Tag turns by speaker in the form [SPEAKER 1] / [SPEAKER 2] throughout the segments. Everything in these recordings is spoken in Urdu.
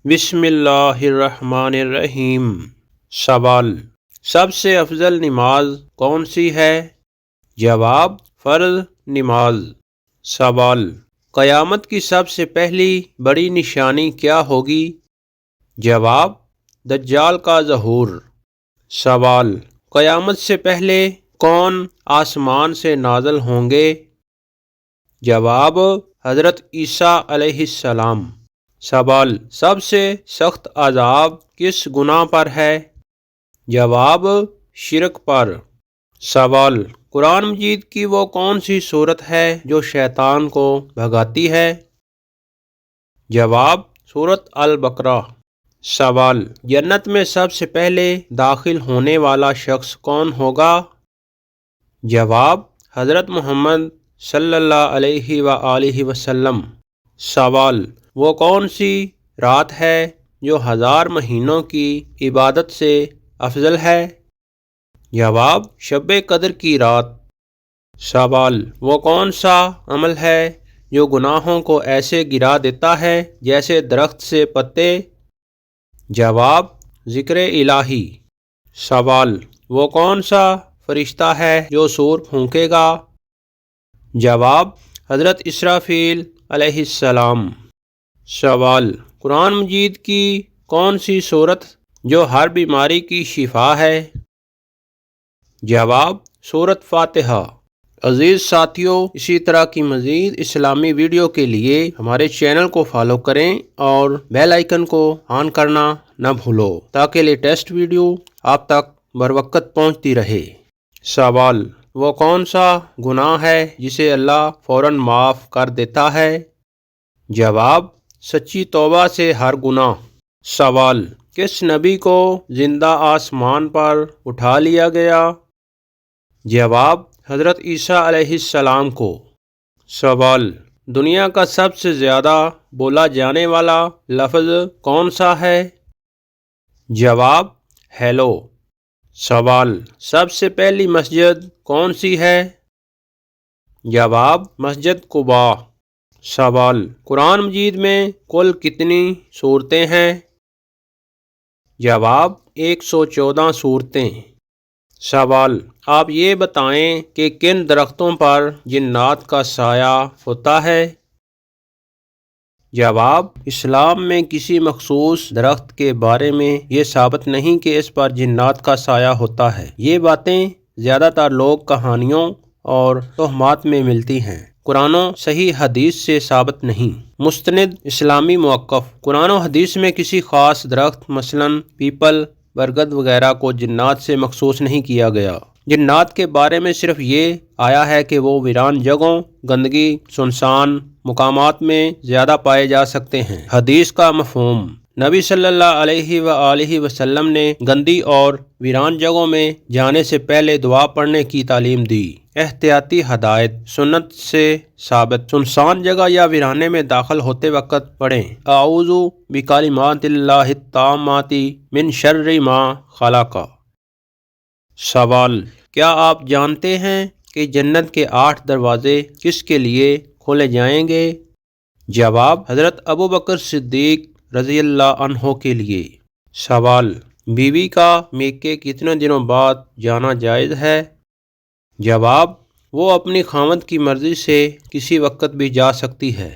[SPEAKER 1] بسم اللہ الرحمن الرحیم۔ سوال: سب سے افضل نماز کون سی ہے؟ جواب: فرض نماز۔ سوال: قیامت کی سب سے پہلی بڑی نشانی کیا ہوگی؟ جواب: دجال کا ظہور۔ سوال: قیامت سے پہلے کون آسمان سے نازل ہوں گے؟ جواب: حضرت عیسیٰ علیہ السلام۔ سوال: سب سے سخت عذاب کس گناہ پر ہے؟ جواب: شرک پر۔ سوال: قرآن مجید کی وہ کون سی صورت ہے جو شیطان کو بھگاتی ہے؟ جواب: سورۃ البقرہ۔ سوال: جنت میں سب سے پہلے داخل ہونے والا شخص کون ہوگا؟ جواب: حضرت محمد صلی اللہ علیہ وآلہ وسلم۔ سوال: وہ کون سی رات ہے جو 1000 مہینوں کی عبادت سے افضل ہے؟ جواب: شب قدر کی رات۔ سوال: وہ کون سا عمل ہے جو گناہوں کو ایسے گرا دیتا ہے جیسے درخت سے پتے؟ جواب: ذکر الہی۔ سوال: وہ کون سا فرشتہ ہے جو سور پھونکے گا؟ جواب: حضرت اسرافیل علیہ السلام۔ سوال: قرآن مجید کی کون سی صورت جو ہر بیماری کی شفا ہے؟ جواب: سورۃ فاتحہ۔ عزیز ساتھیوں، اسی طرح کی مزید اسلامی ویڈیو کے لیے ہمارے چینل کو فالو کریں اور بیل آئیکن کو آن کرنا نہ بھولو تاکہ لیٹسٹ ویڈیو آپ تک بروقت پہنچتی رہے۔ سوال: وہ کون سا گناہ ہے جسے اللہ فوراً معاف کر دیتا ہے؟ جواب: سچی توبہ سے ہر گناہ۔ سوال: کس نبی کو زندہ آسمان پر اٹھا لیا گیا؟ جواب: حضرت عیسیٰ علیہ السلام کو۔ سوال: دنیا کا سب سے زیادہ بولا جانے والا لفظ کون سا ہے؟ جواب: ہیلو۔ سوال: سب سے پہلی مسجد کون سی ہے؟ جواب: مسجد قباء۔ سوال: قرآن مجید میں کل کتنی سورتیں ہیں؟ جواب: 114 سورتیں۔ سوال: آپ یہ بتائیں کہ کن درختوں پر جنات کا سایہ ہوتا ہے؟ جواب: اسلام میں کسی مخصوص درخت کے بارے میں یہ ثابت نہیں کہ اس پر جنات کا سایہ ہوتا ہے۔ یہ باتیں زیادہ تر لوگ کہانیوں اور توہمات میں ملتی ہیں، قرآن و صحیح حدیث سے ثابت نہیں۔ مستند اسلامی موقف: قرآن و حدیث میں کسی خاص درخت مثلاً پیپل، برگد وغیرہ کو جنات سے مخصوص نہیں کیا گیا۔ جنات کے بارے میں صرف یہ آیا ہے کہ وہ ویران جگہوں، گندگی، سنسان مقامات میں زیادہ پائے جا سکتے ہیں۔ حدیث کا مفہوم: نبی صلی اللہ علیہ وآلہ وسلم نے گندی اور ویران جگہوں میں جانے سے پہلے دعا پڑھنے کی تعلیم دی۔ احتیاطی ہدایت: سنت سے ثابت، سنسان جگہ یا ویرانے میں داخل ہوتے وقت پڑھیں اعوذ بکلمات اللہ التامات من شر ما خلق۔ سوال: کیا آپ جانتے ہیں کہ جنت کے 8 دروازے کس کے لیے کھولے جائیں گے؟ جواب: حضرت ابوبکر صدیق رضی اللہ عنہ کے لیے۔ سوال: بیوی کا میکے کتنے دنوں بعد جانا جائز ہے؟ جواب: وہ اپنی خاوند کی مرضی سے کسی وقت بھی جا سکتی ہے۔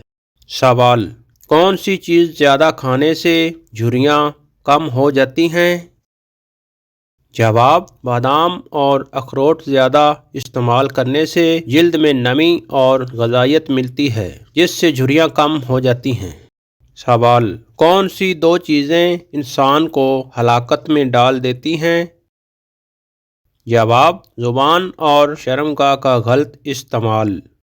[SPEAKER 1] سوال: کون سی چیز زیادہ کھانے سے جھریاں کم ہو جاتی ہیں؟ جواب: بادام اور اخروٹ زیادہ استعمال کرنے سے جلد میں نمی اور غذائیت ملتی ہے جس سے جھریاں کم ہو جاتی ہیں۔ سوال: کون سی 2 چیزیں انسان کو ہلاکت میں ڈال دیتی ہیں؟ جواب: زبان اور شرمگاہ کا غلط استعمال۔